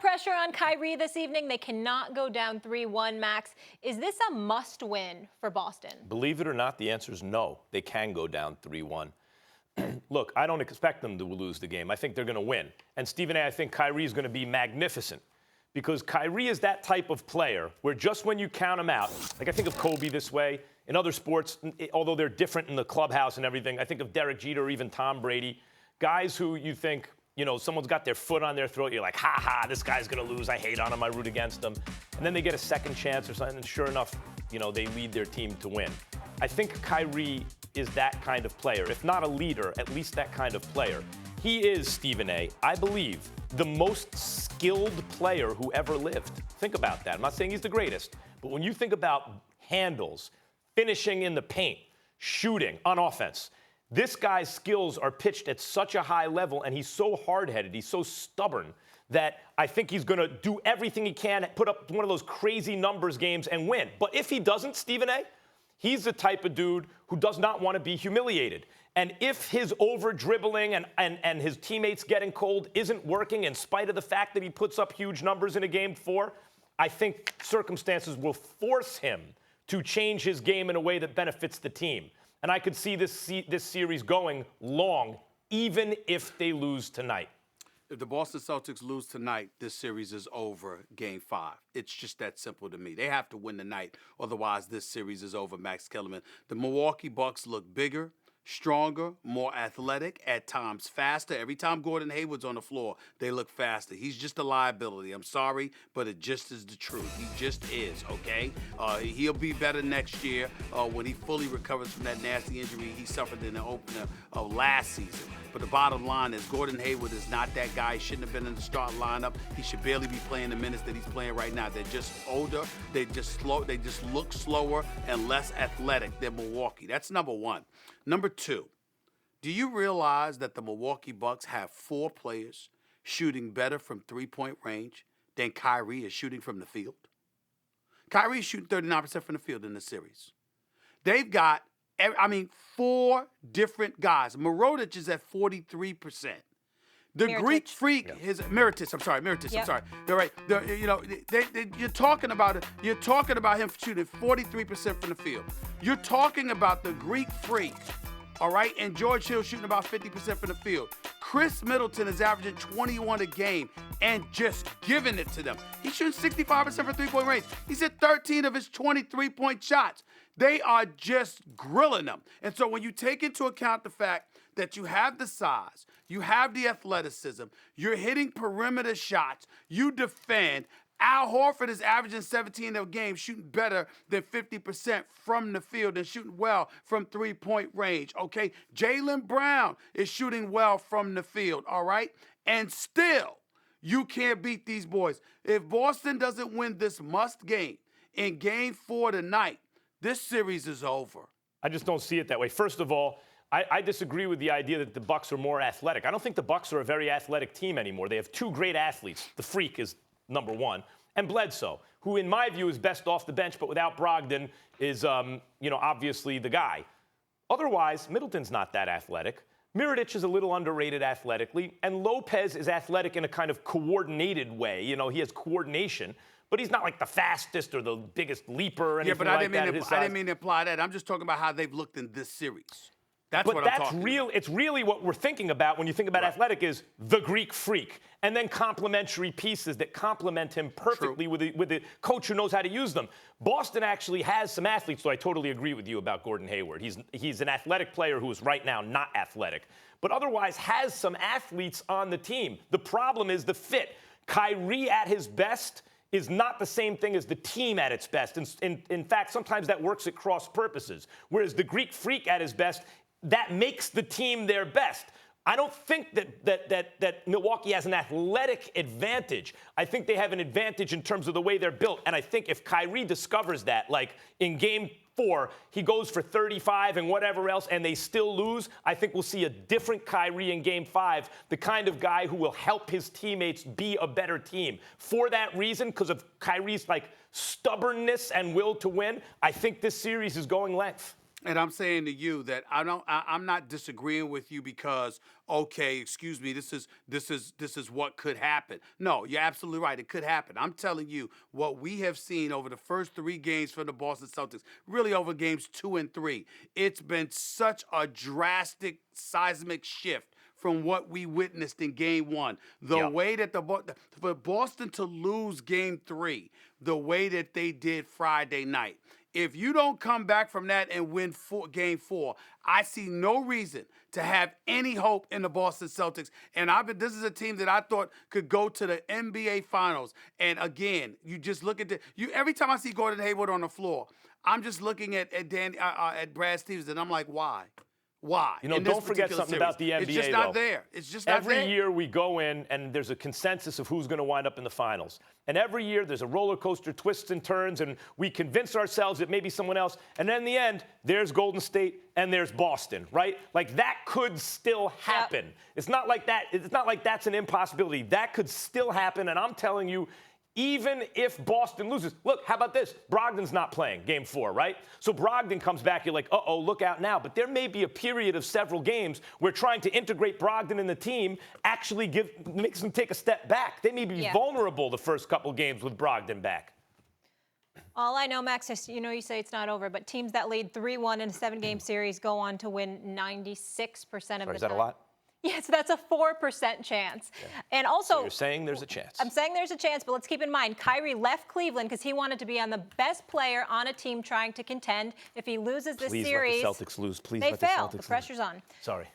pressure on Kyrie this evening. They cannot go down 3-1, Max. Is this a must-win for Boston? Believe it or not, the answer is no. They can go down 3-1. Look, I don't expect them to lose the game. I think they're going to win. And Stephen A., I think Kyrie is going to be magnificent because Kyrie is that type of player where just when you count him out, like I think of Kobe this way. In other sports, although they're different in the clubhouse and everything, I think of Derek Jeter or even Tom Brady, guys who you think, you know, someone's got their foot on their throat. You're like, ha ha, this guy's going to lose. I hate on him. I root against him. And then they get a second chance or something. And sure enough, you know, they lead their team to win. I think Kyrie is that kind of player. If not a leader, at least that kind of player. He is, Stephen A., I believe, the most skilled player who ever lived. Think about that. I'm not saying he's the greatest. But when you think about handles, finishing in the paint, shooting on offense, this guy's skills are pitched at such a high level, and he's so hard-headed, he's so stubborn, that I think he's going to do everything he can, put up one of those crazy numbers games and win. But if he doesn't, Stephen A., he's the type of dude who does not want to be humiliated. And if his over-dribbling and his teammates getting cold isn't working in spite of the fact that he puts up huge numbers in a Game 4, I think circumstances will force him to change his game in a way that benefits the team. And I could see this series going long, even if they lose tonight. If the Boston Celtics lose tonight, this series is over Game 5. It's just that simple to me. They have to win tonight, otherwise this series is over, Max Kellerman. The Milwaukee Bucks look bigger, stronger, more athletic, at times faster. Every time Gordon Hayward's on the floor, they look faster. He's just a liability. I'm sorry, but it just is the truth. He just is, okay? He'll be better next year when he fully recovers from that nasty injury he suffered in the opener of last season. But the bottom line is Gordon Hayward is not that guy. He shouldn't have been in the starting lineup. He should barely be playing the minutes that he's playing right now. They're just older. They just look slower and less athletic than Milwaukee. That's number one. Number two, do you realize that the Milwaukee Bucks have 4 players shooting better from three-point range than Kyrie is shooting from the field? Kyrie is shooting 39% from the field in this series. They've got 4 different guys. Mirotic is at 43%. The Mirotic. Greek freak, Mirotic. I'm sorry. They're right. You're talking about him shooting 43% from the field. You're talking about the Greek freak, all right, and George Hill shooting about 50% from the field. Chris Middleton is averaging 21 a game and just giving it to them. He's shooting 65% from three-point range. He's hit 13 of his 23-point shots. They are just grilling them. And so when you take into account the fact that you have the size, you have the athleticism, you're hitting perimeter shots, you defend. Al Horford is averaging 17 a game, shooting better than 50% from the field and shooting well from three-point range, okay? Jaylen Brown is shooting well from the field, all right? And still, you can't beat these boys. If Boston doesn't win this must game in Game 4 tonight, this series is over. I just don't see it that way. First of all, I disagree with the idea that the Bucks are more athletic. I don't think the Bucks are a very athletic team anymore. They have 2 great athletes. The Freak is number 1, and Bledsoe, who in my view is best off the bench, but without Brogdon is, obviously the guy. Otherwise, Middleton's not that athletic. Mirotic is a little underrated athletically, and Lopez is athletic in a kind of coordinated way. You know, he has coordination. But he's not like the fastest or the biggest leaper or anything like that. I didn't mean to imply that. I'm just talking about how they've looked in this series. That's what I'm talking about. It's really what we're thinking about when you think about athletic is the Greek freak. And then complementary pieces that complement him perfectly with the coach who knows how to use them. Boston actually has some athletes, so I totally agree with you about Gordon Hayward. He's an athletic player who is right now not athletic, but otherwise has some athletes on the team. The problem is the fit. Kyrie at his best is not the same thing as the team at its best. In fact, sometimes that works at cross purposes. Whereas the Greek freak at his best, that makes the team their best. I don't think that Milwaukee has an athletic advantage. I think they have an advantage in terms of the way they're built. And I think if Kyrie discovers that, like in Game 4, he goes for 35 and whatever else, and they still lose, I think we'll see a different Kyrie in Game 5, the kind of guy who will help his teammates be a better team. For that reason, because of Kyrie's, stubbornness and will to win, I think this series is going length. And I'm saying to you that I'm not disagreeing with you because, okay, excuse me, this is what could happen. No, you're absolutely right. It could happen. I'm telling you what we have seen over the first 3 games from the Boston Celtics, really over games 2 and 3. It's been such a drastic seismic shift from what we witnessed in game 1. The way that for Boston to lose game 3, the way that they did Friday night. If you don't come back from that and win game 4, I see no reason to have any hope in the Boston Celtics. And this is a team that I thought could go to the NBA Finals. And again, you just look at every time I see Gordon Hayward on the floor, I'm just looking at Brad Stevens, and I'm like, why? Why? You know, don't forget something about the NBA, It's just not there. It's just not there. Every year we go in and there's a consensus of who's going to wind up in the finals. And every year there's a roller coaster, twists and turns, and we convince ourselves it may be someone else. And then in the end, there's Golden State and there's Boston, right? Like that could still happen. Yep. It's not like that. It's not like that's an impossibility. That could still happen. And I'm telling you, even if Boston loses, look, how about this? Brogdon's not playing game 4, right? So Brogdon comes back, you're like, uh-oh, look out now. But there may be a period of several games where trying to integrate Brogdon in the team actually makes them take a step back. They may be vulnerable the first couple games with Brogdon back. All I know, Max, is you say it's not over, but teams that lead 3-1 in a 7-game series go on to win 96% of the time. Is that a lot? Yes, that's a 4% chance. Yeah. And also, so you're saying there's a chance. I'm saying there's a chance, but let's keep in mind, Kyrie left Cleveland because he wanted to be on the best player on a team trying to contend. If he loses this series, let the Celtics lose. Please they let the fail. Celtics The pressure's on. Sorry.